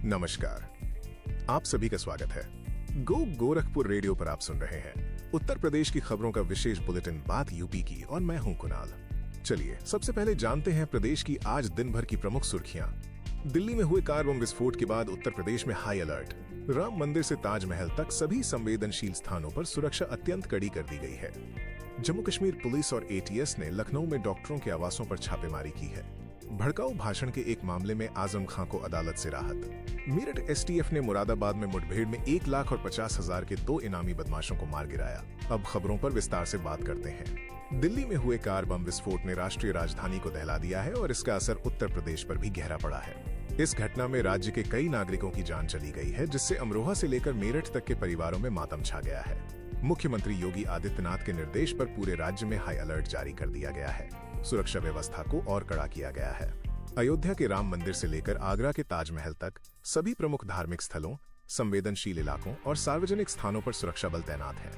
नमस्कार, आप सभी का स्वागत है। गो गोरखपुर रेडियो पर आप सुन रहे हैं उत्तर प्रदेश की खबरों का विशेष बुलेटिन बात यूपी की, और मैं हूं कुणाल। चलिए सबसे पहले जानते हैं प्रदेश की आज दिन भर की प्रमुख सुर्खियां। दिल्ली में हुए कार बम विस्फोट के बाद उत्तर प्रदेश में हाई अलर्ट। राम मंदिर से ताजमहल तक सभी संवेदनशील स्थानों पर सुरक्षा अत्यंत कड़ी कर दी गई है। जम्मू कश्मीर पुलिस और एटीएस ने लखनऊ में डॉक्टरों के आवासों पर छापेमारी की है। भड़काऊ भाषण के एक मामले में आजम खां को अदालत से राहत। मेरठ एसटीएफ ने मुरादाबाद में मुठभेड़ में 1,50,000 के 2 इनामी बदमाशों को मार गिराया। अब खबरों पर विस्तार से बात करते हैं। दिल्ली में हुए कार बम विस्फोट ने राष्ट्रीय राजधानी को दहला दिया है और इसका असर उत्तर प्रदेश पर भी गहरा पड़ा है। इस घटना में राज्य के कई नागरिकों की जान चली गई है, जिससे अमरोहा से लेकर मेरठ तक के परिवारों में मातम छा गया है। मुख्यमंत्री योगी आदित्यनाथ के निर्देश पर पूरे राज्य में हाई अलर्ट जारी कर दिया गया है। सुरक्षा व्यवस्था को और कड़ा किया गया है। अयोध्या के राम मंदिर से लेकर आगरा के ताजमहल तक सभी प्रमुख धार्मिक स्थलों, संवेदनशील इलाकों और सार्वजनिक स्थानों पर सुरक्षा बल तैनात है।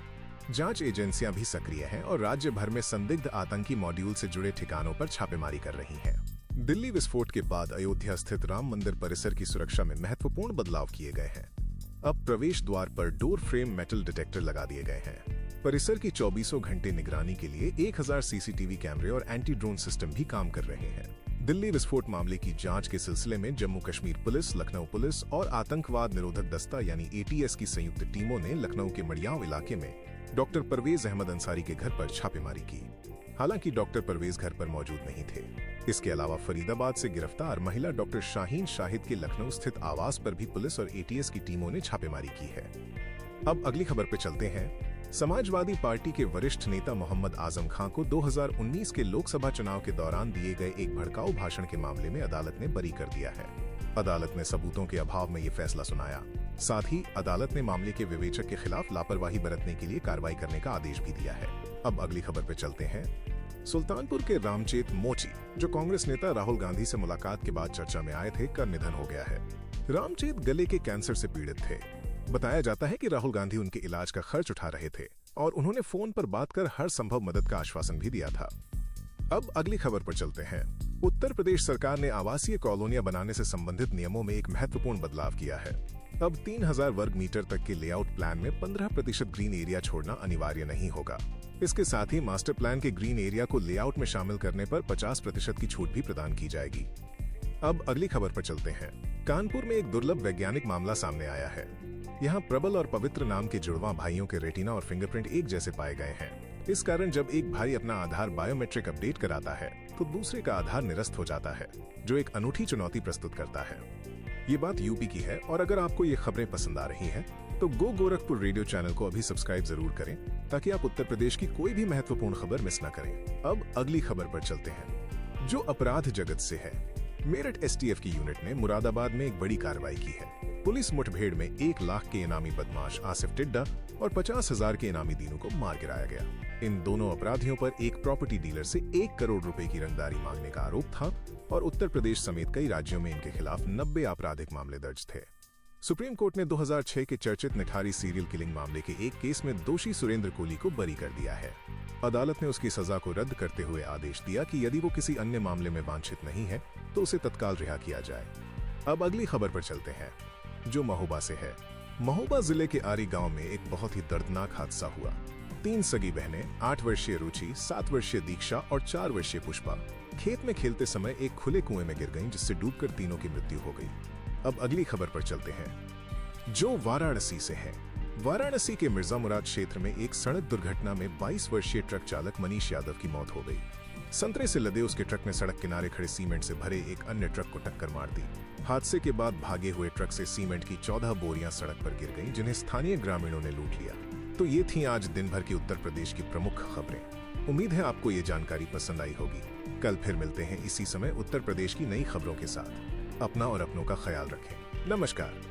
जांच एजेंसियां भी सक्रिय हैं और राज्य भर में संदिग्ध आतंकी मॉड्यूल से जुड़े ठिकानों पर छापेमारी कर रही हैं। दिल्ली विस्फोट के बाद अयोध्या स्थित राम मंदिर परिसर की सुरक्षा में महत्वपूर्ण बदलाव किए गए हैं। अब प्रवेश द्वार पर डोर फ्रेम मेटल डिटेक्टर लगा दिए गए हैं। परिसर की 24 घंटे निगरानी के लिए 1000 सीसीटीवी कैमरे और एंटी ड्रोन सिस्टम भी काम कर रहे हैं। दिल्ली विस्फोट मामले की जांच के सिलसिले में जम्मू कश्मीर पुलिस, लखनऊ पुलिस और आतंकवाद निरोधक दस्ता यानी एटीएस की संयुक्त टीमों ने लखनऊ के मड़ियाव इलाके में डॉक्टर परवेज अहमद अंसारी के घर पर छापेमारी की। हालांकि डॉक्टर परवेज घर पर मौजूद नहीं थे। इसके अलावा फरीदाबाद से गिरफ्तार महिला डॉक्टर शाहीन शाहिद के लखनऊ स्थित आवास पर भी पुलिस और एटीएस की टीमों ने छापेमारी की है। अब अगली खबर पे चलते हैं। समाजवादी पार्टी के वरिष्ठ नेता मोहम्मद आजम खां को 2019 के लोकसभा चुनाव के दौरान दिए गए एक भड़काऊ भाषण के मामले में अदालत ने बरी कर दिया है। अदालत ने सबूतों के अभाव में ये फैसला सुनाया। साथ ही अदालत ने मामले के विवेचक के खिलाफ लापरवाही बरतने के लिए कार्रवाई करने का आदेश भी दिया है। अब अगली खबर पे चलते हैं। सुल्तानपुर के रामचेत मोची, जो कांग्रेस नेता राहुल गांधी से मुलाकात के बाद चर्चा में आए थे, का निधन हो गया है। रामचेत गले के कैंसर से पीड़ित थे। बताया जाता है कि राहुल गांधी उनके इलाज का खर्च उठा रहे थे और उन्होंने फोन पर बात कर हर संभव मदद का आश्वासन भी दिया था। अब अगली खबर पर चलते हैं। उत्तर प्रदेश सरकार ने आवासीय कॉलोनियां बनाने से संबंधित नियमों में एक महत्वपूर्ण बदलाव किया है। अब 3000 वर्ग मीटर तक के लेआउट प्लान में 15% ग्रीन एरिया छोड़ना अनिवार्य नहीं होगा। इसके साथ ही मास्टर प्लान के ग्रीन एरिया को लेआउट में शामिल करने पर 50% की छूट भी प्रदान की जाएगी। अब अगली खबर पर चलते हैं। कानपुर में एक दुर्लभ वैज्ञानिक मामला सामने आया है। यहाँ प्रबल और पवित्र नाम के जुड़वां भाइयों के रेटिना और फिंगरप्रिंट एक जैसे पाए गए हैं। इस कारण जब एक भाई अपना आधार बायोमेट्रिक अपडेट कराता है तो दूसरे का आधार निरस्त हो जाता है, जो एक अनूठी चुनौती प्रस्तुत करता है। ये बात यूपी की है, और अगर आपको ये खबरें पसंद आ रही हैं, तो गो गोरखपुर रेडियो चैनल को अभी सब्सक्राइब जरूर करें, ताकि आप उत्तर प्रदेश की कोई भी महत्वपूर्ण खबर मिस न करें। अब अगली खबर पर चलते हैं, जो अपराध जगत से है। मेरठ एसटीएफ की यूनिट ने मुरादाबाद में एक बड़ी कार्रवाई की है। पुलिस मुठभेड़ में 1 लाख के इनामी बदमाश आसिफ टिड्डा और 50,000 के इनामी दीनू को मार गिराया गया। इन दोनों अपराधियों पर एक प्रॉपर्टी डीलर से 1 करोड़ रुपए की रंगदारी मांगने का आरोप था और उत्तर प्रदेश समेत कई राज्यों में इनके खिलाफ 90 आपराधिक मामले दर्ज थे। सुप्रीम कोर्ट ने 2006 के चर्चित निठारी सीरियल किलिंग मामले के एक केस में दोषी सुरेंद्र कोहली को बरी कर दिया है। अदालत ने उसकी सजा को रद्द करते हुए आदेश दिया कि यदि वो किसी अन्य मामले में वांछित नहीं है तो उसे तत्काल रिहा किया जाए। अब अगली खबर पर चलते हैं, जो महोबा से है। महोबा जिले के आरी गांव में एक बहुत ही दर्दनाक हादसा हुआ। 3 सगी बहनें, 8 वर्षीय रुचि, 7 वर्षीय दीक्षा और 4 वर्षीय पुष्पा खेत में खेलते समय एक खुले कुएं में गिर गईं, जिससे डूबकर तीनों की मृत्यु हो गई। अब अगली खबर पर चलते हैं, जो वाराणसी से है। वाराणसी के मिर्जा मुराद क्षेत्र में एक सड़क दुर्घटना में 22 वर्षीय ट्रक चालक मनीष यादव की मौत हो गई। संतरे से लदे उसके ट्रक ने सड़क किनारे खड़े सीमेंट से भरे एक अन्य ट्रक को टक्कर मार दी। हादसे के बाद भागे हुए ट्रक से सीमेंट की 14 बोरियां सड़क पर गिर गईं, जिन्हें स्थानीय ग्रामीणों ने लूट लिया। तो ये थी आज दिन भर की उत्तर प्रदेश की प्रमुख खबरें। उम्मीद है आपको ये जानकारी पसंद आई होगी। कल फिर मिलते हैं इसी समय उत्तर प्रदेश की नई खबरों के साथ। अपना और अपनों का ख्याल रखें। नमस्कार।